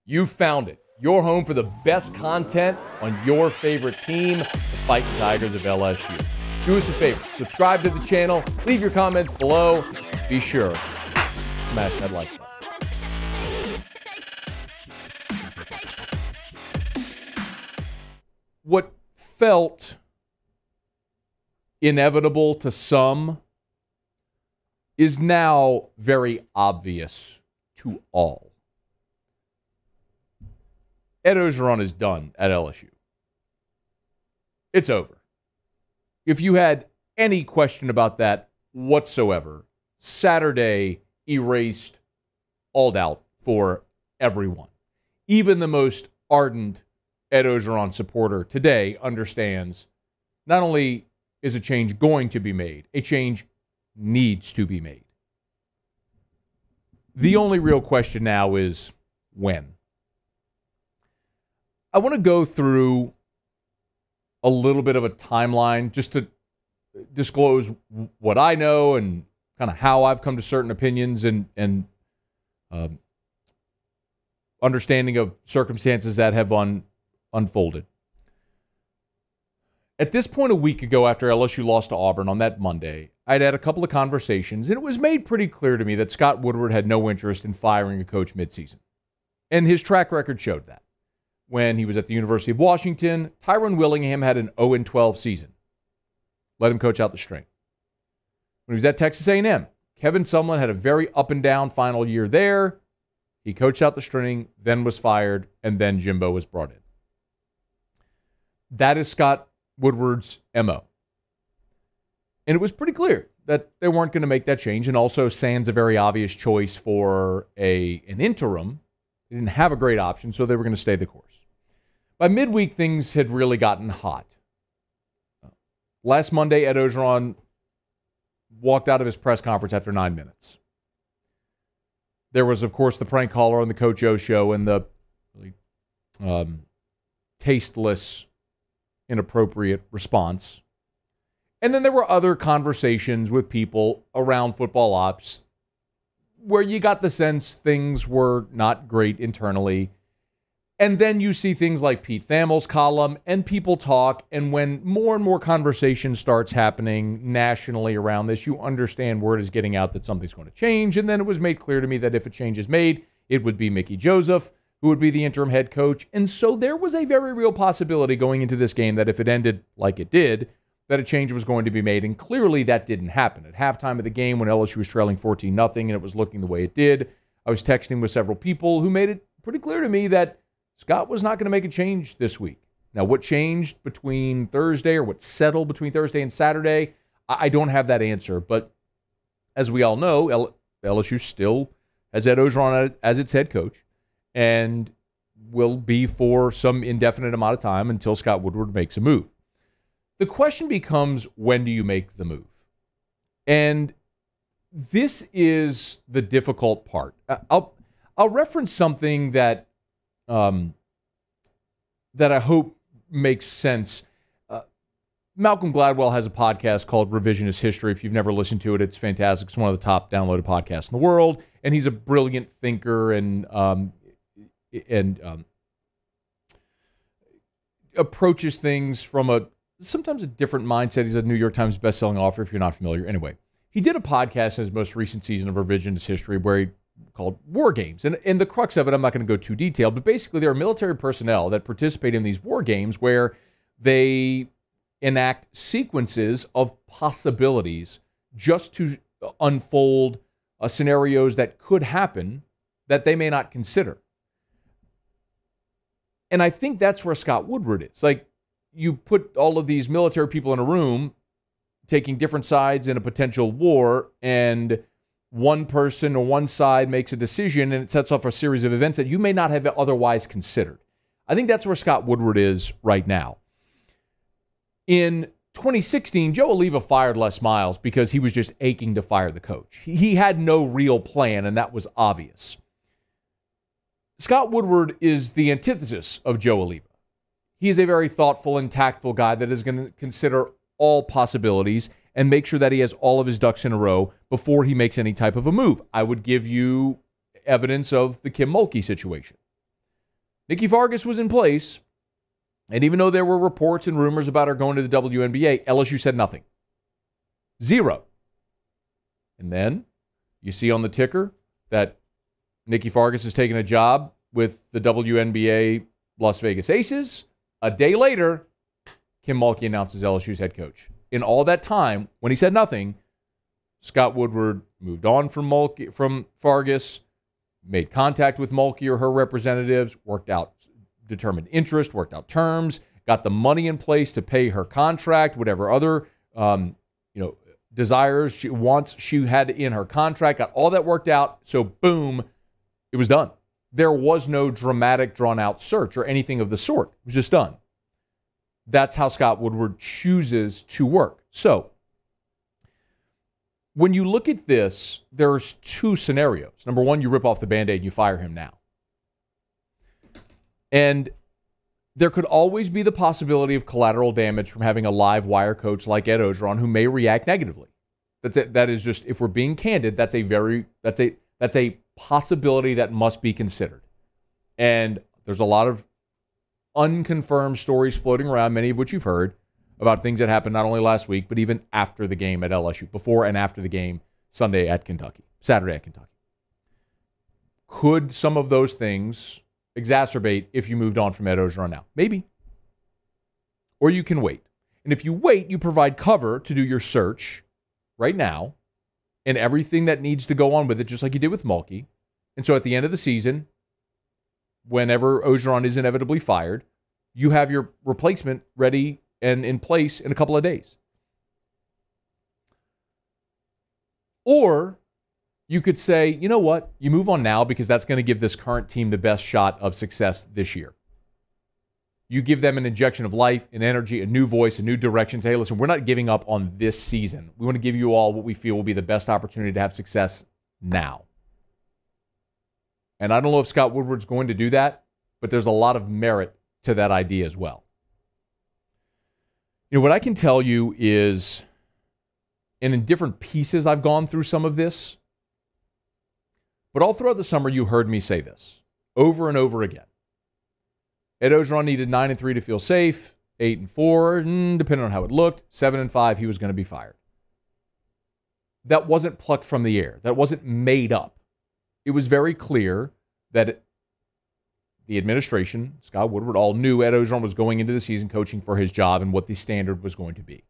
You found it. Your home for the best content on your favorite team, the Fighting Tigers of LSU. Do us a favor. Subscribe to the channel. Leave your comments below. Be sure to smash that like button. What felt inevitable to some is now very obvious to all. Ed Orgeron is done at LSU. It's over. If you had any question about that whatsoever, Saturday erased all doubt for everyone. Even the most ardent Ed Orgeron supporter today understands not only is a change going to be made, a change needs to be made. The only real question now is when. I want to go through a little bit of a timeline just to disclose what I know and kind of how I've come to certain opinions and understanding of circumstances that have unfolded. At this point, a week ago, after LSU lost to Auburn on that Monday, I'd had a couple of conversations, and it was made pretty clear to me that Scott Woodward had no interest in firing a coach midseason. And his track record showed that. When he was at the University of Washington, Tyrone Willingham had an 0-12 season. Let him coach out the string. When he was at Texas A&M, Kevin Sumlin had a very up-and-down final year there. He coached out the string, then was fired, and then Jimbo was brought in. That is Scott Woodward's MO. And it was pretty clear that they weren't going to make that change, and also sans a very obvious choice for an interim. They didn't have a great option, so they were going to stay the course. By midweek, things had really gotten hot. Last Monday, Ed Orgeron walked out of his press conference after 9 minutes. There was, of course, the prank caller on the Coach O show and the tasteless, inappropriate response. And then there were other conversations with people around football ops where you got the sense things were not great internally. And then you see things like Pete Thamel's column and people talk. And when more and more conversation starts happening nationally around this, you understand word is getting out that something's going to change. And then it was made clear to me that if a change is made, it would be Mickey Joseph, who would be the interim head coach. And so there was a very real possibility going into this game that if it ended like it did, that a change was going to be made. And clearly that didn't happen. At halftime of the game, when LSU was trailing 14-0 and it was looking the way it did, I was texting with several people who made it pretty clear to me that Scott was not going to make a change this week. Now, what changed between Thursday or what settled between Thursday and Saturday, I don't have that answer. But as we all know, LSU still has Ed Orgeron as its head coach and will be for some indefinite amount of time until Scott Woodward makes a move. The question becomes, when do you make the move? And this is the difficult part. I'll reference something that I hope makes sense. Malcolm Gladwell has a podcast called Revisionist History. If you've never listened to it, it's fantastic. It's one of the top downloaded podcasts in the world, and he's a brilliant thinker and approaches things from sometimes a different mindset. He's a New York Times bestselling author, if you're not familiar. Anyway, he did a podcast in his most recent season of Revisionist History where he called War Games. And the crux of it, I'm not going to go too detailed, but basically there are military personnel that participate in these war games where they enact sequences of possibilities just to unfold scenarios that could happen that they may not consider. And I think that's where Scott Woodward is. Like, you put all of these military people in a room taking different sides in a potential war, and one person or one side makes a decision and it sets off a series of events that you may not have otherwise considered. I think that's where Scott Woodward is right now. In 2016, Joe Alleva fired Les Miles because he was just aching to fire the coach. He had no real plan, and that was obvious. Scott Woodward is the antithesis of Joe Alleva. He is a very thoughtful and tactful guy that is going to consider all possibilities and make sure that he has all of his ducks in a row before he makes any type of a move. I would give you evidence of the Kim Mulkey situation. Nikki Fargas was in place, and even though there were reports and rumors about her going to the WNBA, LSU said nothing. Zero. And then you see on the ticker that Nikki Fargas has taken a job with the WNBA Las Vegas Aces. A day later, Kim Mulkey announces LSU's head coach. In all that time, when he said nothing, Scott Woodward moved on from Fargas, made contact with Mulkey or her representatives, worked out determined interest, worked out terms, got the money in place to pay her contract, whatever other desires, wants she had in her contract, got all that worked out. So boom, it was done. There was no dramatic, drawn-out search or anything of the sort. It was just done. That's how Scott Woodward chooses to work. So when you look at this, there's two scenarios. Number one, you rip off the Band-Aid and you fire him now. And there could always be the possibility of collateral damage from having a live wire coach like Ed Orgeron who may react negatively. That is just, if we're being candid, that's a possibility that must be considered. And there's a lot of unconfirmed stories floating around, many of which you've heard, about things that happened not only last week, but even after the game at LSU, before and after the game Saturday at Kentucky. Could some of those things exacerbate if you moved on from Ed Orgeron now? Maybe. Or you can wait. And if you wait, you provide cover to do your search right now and everything that needs to go on with it, just like you did with Mulkey. And so at the end of the season, whenever Orgeron is inevitably fired, you have your replacement ready and in place in a couple of days. Or you could say, you know what? You move on now because that's going to give this current team the best shot of success this year. You give them an injection of life and energy, a new voice, a new direction. Say, hey, listen, we're not giving up on this season. We want to give you all what we feel will be the best opportunity to have success now. And I don't know if Scott Woodward's going to do that, but there's a lot of merit to that idea as well. You know, what I can tell you is, and in different pieces I've gone through some of this, but all throughout the summer you heard me say this over and over again. Ed Orgeron needed 9-3 to feel safe, 8-4, depending on how it looked, 7-5, he was going to be fired. That wasn't plucked from the air. That wasn't made up. It was very clear that the administration, Scott Woodward, all knew Ed Orgeron was going into the season coaching for his job and what the standard was going to be.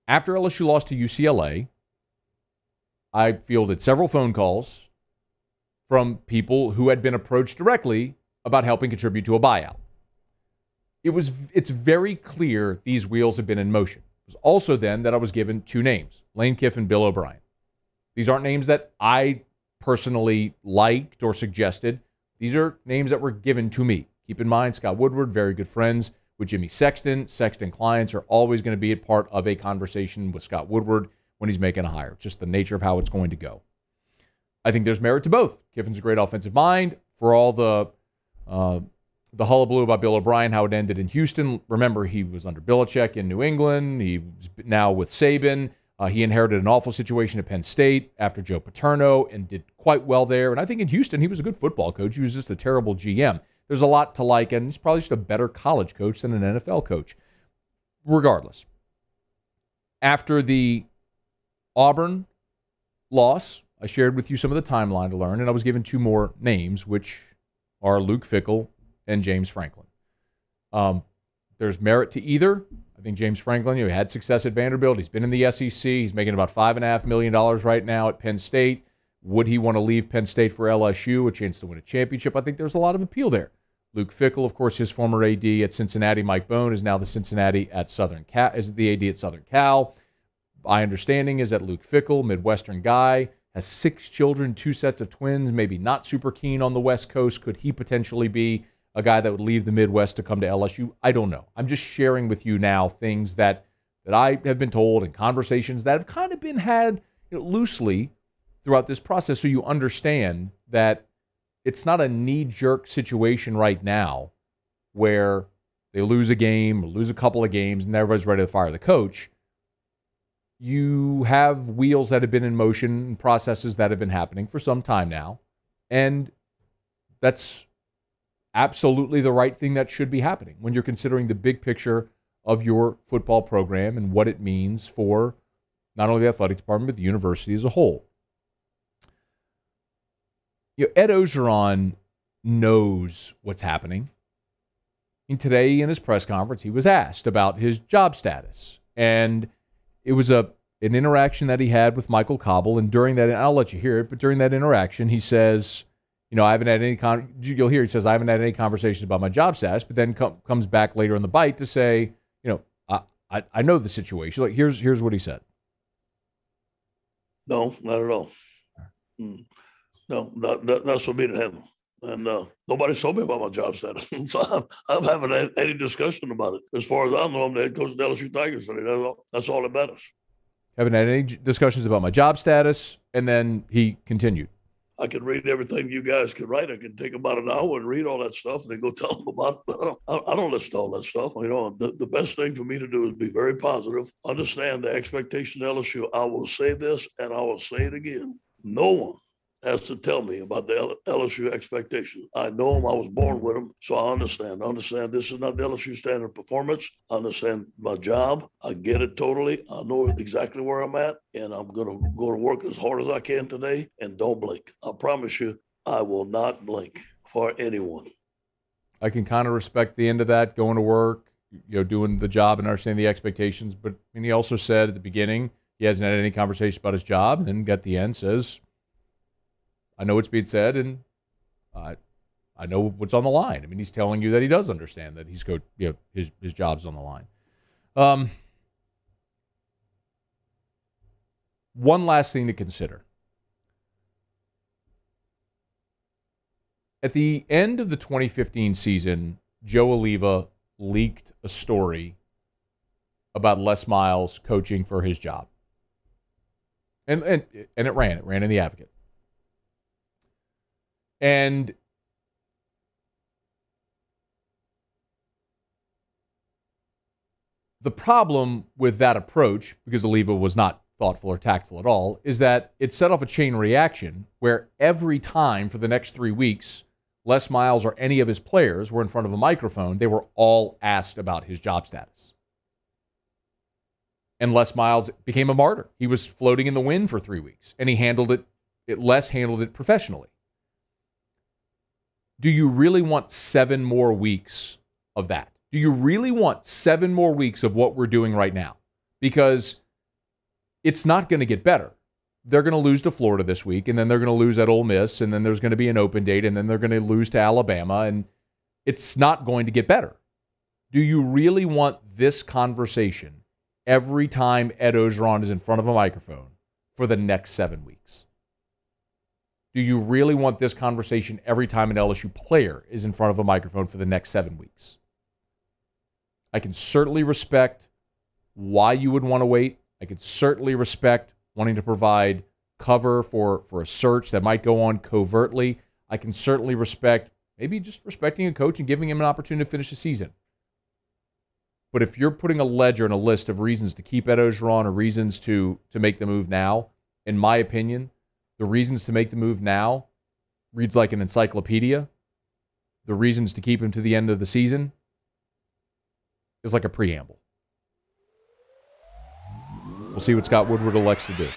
After LSU lost to UCLA, I fielded several phone calls from people who had been approached directly about helping contribute to a buyout. It's very clear these wheels have been in motion. It was also then that I was given two names, Lane Kiffin, Bill O'Brien. These aren't names that I personally liked or suggested. These are names that were given to me. Keep in mind, Scott Woodward, very good friends with Jimmy Sexton. Sexton clients are always going to be a part of a conversation with Scott Woodward when he's making a hire. It's just the nature of how it's going to go. I think there's merit to both. Kiffin's a great offensive mind. For all the hullabaloo about Bill O'Brien, how it ended in Houston, remember, he was under Belichick in New England. He's now with Saban. He inherited an awful situation at Penn State after Joe Paterno and did quite well there. And I think in Houston, he was a good football coach. He was just a terrible GM. There's a lot to like, and he's probably just a better college coach than an NFL coach. Regardless, after the Auburn loss, I shared with you some of the timeline to learn, and I was given two more names, which are Luke Fickell and James Franklin. There's merit to either. I think James Franklin, he had success at Vanderbilt. He's been in the SEC. He's making about $5.5 million right now at Penn State. Would he want to leave Penn State for LSU, a chance to win a championship? I think there's a lot of appeal there. Luke Fickell, of course, his former AD at Cincinnati, Mike Bone, is now the Cincinnati at Southern Cal, is the AD at Southern Cal. My understanding is that Luke Fickell, Midwestern guy, has 6 children, 2 sets of twins, maybe not super keen on the West Coast. Could he potentially be a guy that would leave the Midwest to come to LSU? I don't know. I'm just sharing with you now things that I have been told and conversations that have kind of been had loosely throughout this process, so you understand that it's not a knee-jerk situation right now where they lose a game or lose a couple of games and everybody's ready to fire the coach. You have wheels that have been in motion and processes that have been happening for some time now. And that's absolutely the right thing that should be happening when you're considering the big picture of your football program and what it means for not only the athletic department, but the university as a whole. Ed Orgeron knows what's happening. And today in his press conference, he was asked about his job status. And it was an interaction that he had with Michael Cobble. And during that, and I'll let you hear it, but during that interaction, he says, I haven't had any, you'll hear, he says, I haven't had any conversations about my job status, but then comes back later in the bite to say, I know the situation. Like, here's what he said. No, not at all. No, that's for me to handle. And nobody's told me about my job status. So I haven't had any discussion about it. As far as I know, I'm the head coach of the LSU Tigers today. That's all that matters. Haven't had any discussions about my job status. And then he continued. I can read everything you guys could write. I can take about an hour and read all that stuff and then go tell them about it. I don't listen to all that stuff. The best thing for me to do is be very positive, understand the expectation of LSU. I will say this and I will say it again. No one has to tell me about the LSU expectations. I know them. I was born with them, so I understand. I understand this is not the LSU standard performance. I understand my job. I get it totally. I know exactly where I'm at, and I'm going to go to work as hard as I can today, and don't blink. I promise you, I will not blink for anyone. I can kind of respect the end of that, going to work, doing the job and understanding the expectations. But he also said at the beginning he hasn't had any conversation about his job, and then at the end says, I know what's being said, and I know what's on the line. He's telling you that he does understand that his job's on the line. One last thing to consider. At the end of the 2015 season, Joe Oliva leaked a story about Les Miles coaching for his job. And it ran in the Advocate. And the problem with that approach, because Oliva was not thoughtful or tactful at all, is that it set off a chain reaction where every time for the next 3 weeks, Les Miles or any of his players were in front of a microphone, they were all asked about his job status. And Les Miles became a martyr. He was floating in the wind for 3 weeks, and he handled it. Les handled it professionally. Do you really want 7 more weeks of that? Do you really want 7 more weeks of what we're doing right now? Because it's not going to get better. They're going to lose to Florida this week, and then they're going to lose at Ole Miss, and then there's going to be an open date, and then they're going to lose to Alabama, and it's not going to get better. Do you really want this conversation every time Ed Orgeron is in front of a microphone for the next 7 weeks? Do you really want this conversation every time an LSU player is in front of a microphone for the next 7 weeks? I can certainly respect why you would want to wait. I could certainly respect wanting to provide cover for a search that might go on covertly. I can certainly respect maybe just respecting a coach and giving him an opportunity to finish the season. But if you're putting a ledger and a list of reasons to keep Ed Orgeron or reasons to make the move now, in my opinion, the reasons to make the move now reads like an encyclopedia. The reasons to keep him to the end of the season is like a preamble. We'll see what Scott Woodward elects to do.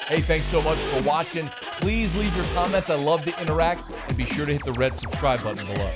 Hey, thanks so much for watching. Please leave your comments. I love to interact. And be sure to hit the red subscribe button below.